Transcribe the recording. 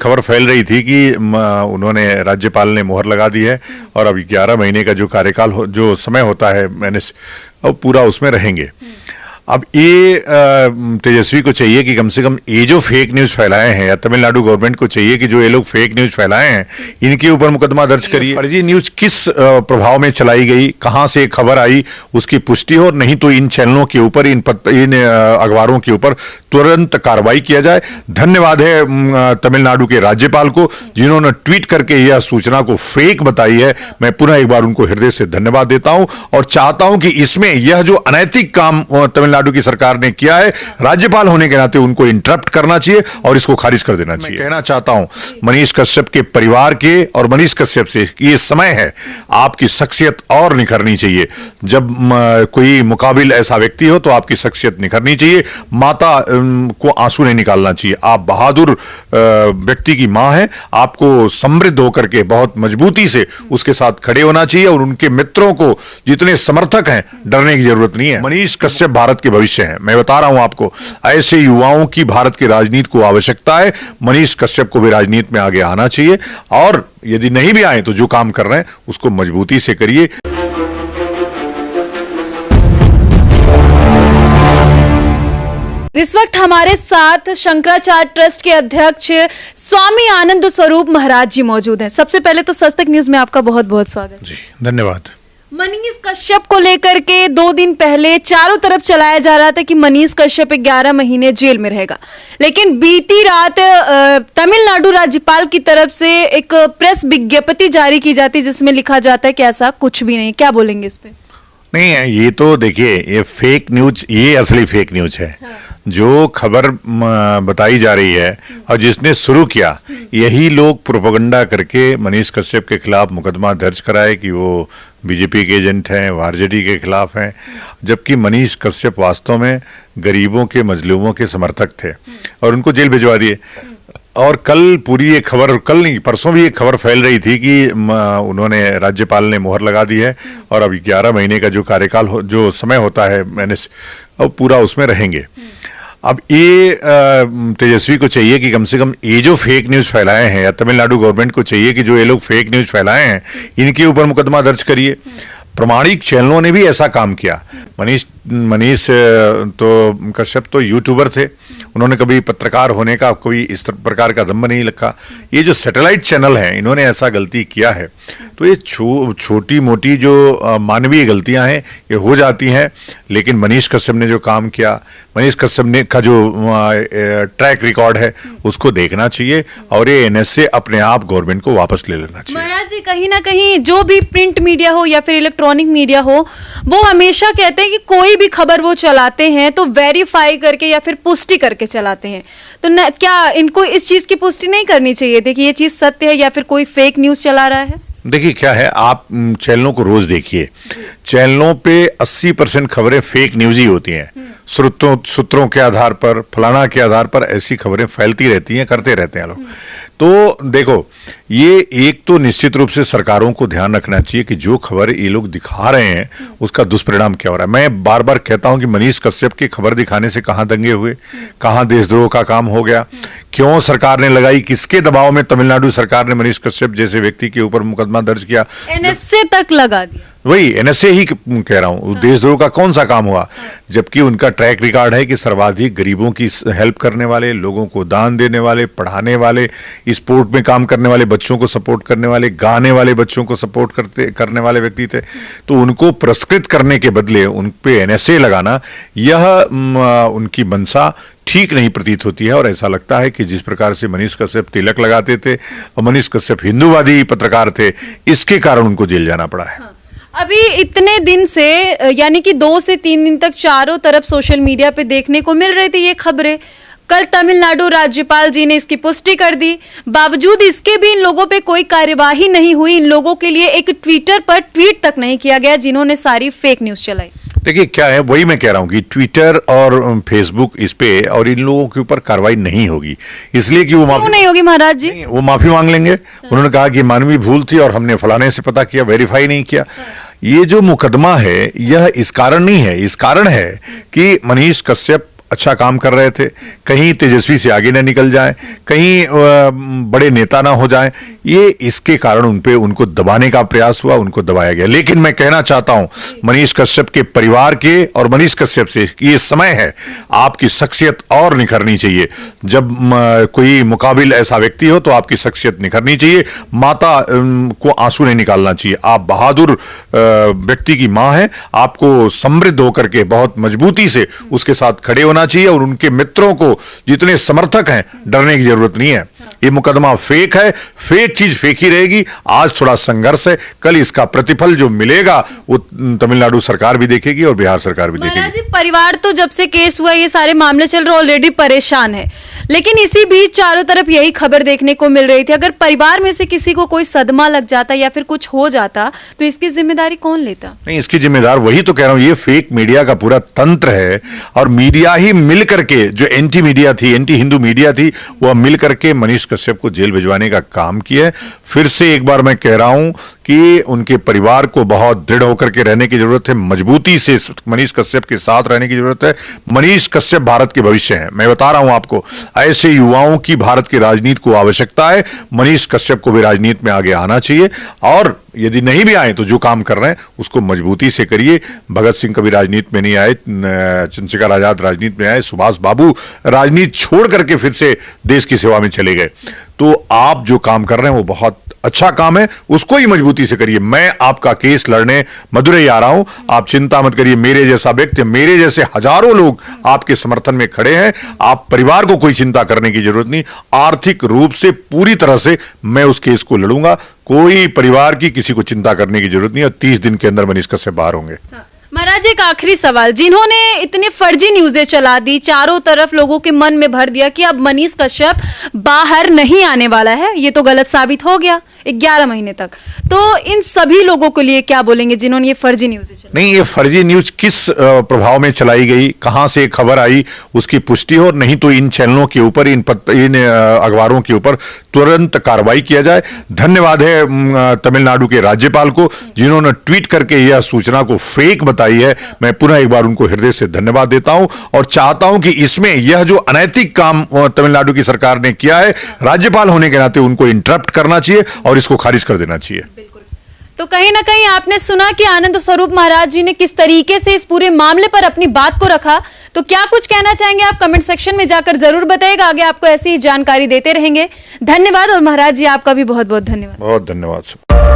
खबर फैल रही थी कि उन्होंने राज्यपाल ने मोहर लगा दी है और अब 11 महीने का जो कार्यकाल जो समय होता है मैंने अब पूरा उसमें रहेंगे। अब ये तेजस्वी को चाहिए कि कम से कम ये जो फेक न्यूज फैलाए हैं, या तमिलनाडु गवर्नमेंट को चाहिए कि जो ये लोग फेक न्यूज फैलाए हैं इनके ऊपर मुकदमा दर्ज करिए। फर्जी न्यूज किस प्रभाव में चलाई गई, कहां से खबर आई, उसकी पुष्टि हो, नहीं तो इन चैनलों के ऊपर, इन अखबारों के ऊपर तुरंत कार्रवाई किया जाए। धन्यवाद है तमिलनाडु के राज्यपाल को जिन्होंने ट्वीट करके यह सूचना को फेक बताई है। मैं पुनः एक बार उनको हृदय से धन्यवाद देता हूं और चाहता हूं कि इसमें यह जो अनैतिक काम तमिलनाडु की सरकार ने किया है, राज्यपाल होने के नाते उनको इंटरप्ट करना चाहिए और इसको खारिज कर देना चाहिए। कहना चाहता हूं मनीष कश्यप के परिवार के और मनीष कश्यप से, ये समय है आपकी शख्सियत और निखरनी चाहिए। जब कोई मुकाबिल ऐसा व्यक्ति हो तो आपकी शख्सियत निखरनी चाहिए। माता को आंसू नहीं निकालना चाहिए। आप बहादुर व्यक्ति की मां हैं, आपको समृद्ध होकर के बहुत मजबूती से उसके साथ खड़े होना चाहिए और उनके मित्रों को जितने समर्थक हैं डरने की जरूरत नहीं है। मनीष कश्यप भारत के भविष्य हैं। मैं बता रहा हूं आपको, ऐसे युवाओं की भारत की राजनीति को आवश्यकता है। मनीष कश्यप को भी राजनीति में आगे आना चाहिए और यदि नहीं भी आए तो जो काम कर रहे हैं उसको मजबूती से करिए। इस वक्त हमारे साथ शंकराचार्य ट्रस्ट के अध्यक्ष स्वामी आनंद स्वरूप महाराज जी मौजूद हैं। सबसे पहले तो सस्तक न्यूज में आपका बहुत बहुत स्वागत जी, धन्यवाद। मनीष कश्यप को लेकर के 2 दिन पहले चारों तरफ चलाया जा रहा था कि मनीष कश्यप 11 महीने जेल में रहेगा, लेकिन बीती रात तमिलनाडु राज्यपाल की तरफ से एक प्रेस विज्ञप्ति जारी की जाती जिसमें लिखा जाता है कि ऐसा कुछ भी नहीं। क्या बोलेंगे इस पे? नहीं, ये तो देखिए, ये फेक न्यूज, ये असली फेक न्यूज है। हाँ। जो खबर बताई जा रही है और जिसने शुरू किया, यही लोग प्रोपेगेंडा करके मनीष कश्यप के खिलाफ मुकदमा दर्ज कराए कि वो बीजेपी के एजेंट हैं, वो आरजेडी के खिलाफ हैं, जबकि मनीष कश्यप वास्तव में गरीबों के, मजलूमों के समर्थक थे और उनको जेल भिजवा दिए। और कल पूरी ये खबर, कल नहीं परसों भी एक खबर फैल रही थी कि उन्होंने राज्यपाल ने मोहर लगा दी है और अब 11 महीने का जो कार्यकाल जो समय होता है मैंने अब पूरा उसमें रहेंगे। अब ये तेजस्वी को चाहिए कि कम से कम ये जो फेक न्यूज फैलाए हैं, या तमिलनाडु गवर्नमेंट को चाहिए कि जो ये लोग फेक न्यूज फैलाए हैं इनके ऊपर मुकदमा दर्ज करिए। प्रमाणिक चैनलों ने भी ऐसा काम किया। मनीष तो कश्यप तो यूट्यूबर थे, उन्होंने कभी पत्रकार होने का कोई इस प्रकार का दम्भ नहीं रखा। ये जो सैटेलाइट चैनल हैं इन्होंने ऐसा गलती किया है। तो ये छोटी मोटी जो मानवीय गलतियां हैं ये हो जाती हैं, लेकिन मनीष कश्यप ने जो काम किया, मनीष कश्यप ने का जो ट्रैक रिकॉर्ड है उसको देखना चाहिए और ये एनएसए अपने आप गवर्नमेंट को वापस ले लेना चाहिए। महाराज जी, कहीं ना कहीं जो भी प्रिंट मीडिया हो या फिर इलेक्ट्रॉनिक मीडिया हो, वो हमेशा कहते हैं कि कोई भी खबर वो चलाते हैं तो वेरीफाई करके या फिर पुष्टि करके चलाते हैं। तो क्या इनको इस चीज की पुष्टि नहीं करनी चाहिए थी कि ये चीज सत्य है या फिर कोई फेक न्यूज चला रहा है? देखिए क्या है, आप चैनलों को रोज देखिए, चैनलों पे 80% खबरें फेक न्यूज ही होती हैं। सूत्रों के आधार पर, फलाना के आधार पर ऐसी खबरें फैलती रहती हैं, करते रहते हैं लोग। तो देखो, ये एक तो निश्चित रूप से सरकारों को ध्यान रखना चाहिए कि जो खबर ये लोग दिखा रहे हैं उसका दुष्परिणाम क्या हो रहा है। मैं बार बार कहता हूं कि मनीष कश्यप की खबर दिखाने से कहां दंगे हुए, कहां देशद्रोह का काम हो गया, क्यों सरकार ने लगाई, किसके दबाव में तमिलनाडु सरकार ने मनीष कश्यप जैसे व्यक्ति के ऊपर मुकदमा दर्ज किया, एनएसए तक लगा दिया। वही एनएसए ही कह रहा हूं, देशद्रोह का कौन सा काम हुआ, जबकि उनका ट्रैक रिकॉर्ड है कि सर्वाधिक गरीबों की हेल्प करने वाले, लोगों को दान देने वाले, पढ़ाने वाले, स्पोर्ट में काम करने वाले बच्चों को सपोर्ट करने वाले, गाने वाले बच्चों को सपोर्ट करने वाले व्यक्ति थे। तो उनको पुरस्कृत करने के बदले उन पे एनएसए लगाना, यह उनकी मंशा ठीक नहीं प्रतीत होती है। और ऐसा लगता है कि जिस प्रकार से मनीष कश्यप तिलक लगाते थे और मनीष कश्यप हिंदूवादी पत्रकार थे, इसके कारण उनको जेल जाना पड़ा है। अभी इतने दिन से, यानी कि 2 से 3 दिन तक चारों तरफ सोशल मीडिया पे देखने को मिल रही थी ये खबरें। कल तमिलनाडु राज्यपाल जी ने इसकी पुष्टि कर दी, बावजूद इसके भी इन लोगों पे कोई कार्यवाही नहीं हुई। इन लोगों के लिए एक ट्विटर पर ट्वीट तक नहीं किया गया जिन्होंने सारी फेक न्यूज चलाई। देखिए क्या है, वही मैं कह रहा हूं कि ट्विटर और फेसबुक इस पे और इन लोगों के ऊपर कार्रवाई नहीं होगी, इसलिए कि वो माफी नहीं होगी महाराज जी, वो माफी मांग लेंगे। उन्होंने कहा कि मानवीय भूल थी और हमने फलाने से पता किया, वेरीफाई नहीं किया। ये जो मुकदमा है यह इस कारण नहीं है, इस कारण है कि मनीष कश्यप अच्छा काम कर रहे थे, कहीं तेजस्वी से आगे न निकल जाएं, कहीं बड़े नेता ना हो जाएं, ये इसके कारण उनको दबाने का प्रयास हुआ, उनको दबाया गया। लेकिन मैं कहना चाहता हूं मनीष कश्यप के परिवार के और मनीष कश्यप से, ये समय है आपकी शख्सियत और निखरनी चाहिए। जब कोई मुकाबिल ऐसा व्यक्ति हो तो आपकी शख्सियत निखरनी चाहिए, माता को आंसू नहीं निकालना चाहिए। आप बहादुर व्यक्ति की मां हैं, आपको समृद्ध होकर के बहुत मजबूती से उसके साथ खड़े होना चाहिए, और उनके मित्रों को जितने समर्थक हैं डरने की जरूरत नहीं है। ये मुकदमा फेक है, फेक चीज फेक ही रहेगी। आज थोड़ा संघर्ष है, कल इसका प्रतिफल जो मिलेगा वो तमिलनाडु सरकार भी देखेगी और बिहार सरकार भी महाराज देखेगी। जी, परिवार तो जब से केस हुआ ये सारे मामले चल रहे ऑलरेडी परेशान है, लेकिन इसी बीच चारों तरफ यही खबर देखने को मिल रही थी। अगर परिवार में से किसी को कोई सदमा लग जाता या फिर कुछ हो जाता तो इसकी जिम्मेदारी कौन लेता? नहीं, इसकी जिम्मेदार वही तो कह रहा हूं, ये फेक मीडिया का पूरा तंत्र है, और मीडिया ही मिल करके, जो एंटी मीडिया थी, एंटी हिंदू मीडिया थी, वह मिल करके मनीष कश्यप को जेल भिजवाने का काम किया है। फिर से एक बार मैं कह रहा हूं कि उनके परिवार को बहुत दृढ़ होकर के रहने की जरूरत है, मजबूती से मनीष कश्यप के साथ रहने की जरूरत है। मनीष कश्यप भारत के भविष्य हैं, मैं बता रहा हूं आपको, ऐसे युवाओं की भारत की राजनीति को आवश्यकता है। मनीष कश्यप को भी राजनीति में आगे आना चाहिए, और यदि नहीं भी आए तो जो काम कर रहे हैं उसको मजबूती से करिए। भगत सिंह कभी राजनीति में नहीं आए, चंद्रशेखर आजाद राजनीति में आए, सुभाष बाबू राजनीति छोड़ करके फिर से देश की सेवा में चले गए। तो आप जो काम कर रहे हैं वो बहुत अच्छा काम है, उसको ही मजबूती से करिए। मैं आपका केस लड़ने मदुरई आ रहा हूं, आप चिंता मत करिए। मेरे जैसा व्यक्ति, मेरे जैसे हजारों लोग आपके समर्थन में खड़े हैं। आप परिवार को कोई चिंता करने की जरूरत नहीं, आर्थिक रूप से पूरी तरह से मैं उस केस को लड़ूंगा। कोई परिवार की किसी को चिंता करने की जरूरत नहीं, और 30 दिन के अंदर मनीष कश्यप बाहर होंगे। महाराज एक आखिरी सवाल, जिन्होंने इतने फर्जी न्यूज़ें चला दी, चारों तरफ लोगों के मन में भर दिया कि अब मनीष कश्यप बाहर नहीं आने वाला है, ये तो गलत साबित हो गया 11 महीने तक, तो इन सभी लोगों के लिए क्या बोलेंगे जिन्होंने ये फर्जी न्यूज़ें चलाई? नहीं, ये फर्जी न्यूज किस प्रभाव में चलाई गई, कहां से खबर आई, उसकी पुष्टि हो, नहीं तो इन चैनलों के ऊपर, इन अखबारों के ऊपर तुरंत कार्रवाई किया जाए। धन्यवाद है तमिलनाडु के राज्यपाल को, जिन्होंने ट्वीट करके यह सूचना को फेक बताई है। मैं पुनः एक बार उनको हृदय से धन्यवाद देता हूं, और चाहता हूं कि इसमें यह जो अनैतिक काम तमिलनाडु की सरकार ने किया है, राज्यपाल होने के नाते उनको इंटरप्ट करना चाहिए और इसको खारिज कर देना चाहिए। तो कहीं ना कहीं आपने सुना कि आनंद स्वरूप महाराज जी ने किस तरीके से इस पूरे मामले पर अपनी बात को रखा। तो क्या कुछ कहना चाहेंगे आप कमेंट सेक्शन में जाकर जरूर बताइएगा, आगे आपको ऐसी ही जानकारी देते रहेंगे। धन्यवाद, और महाराज जी आपका भी बहुत बहुत धन्यवाद। बहुत धन्यवाद।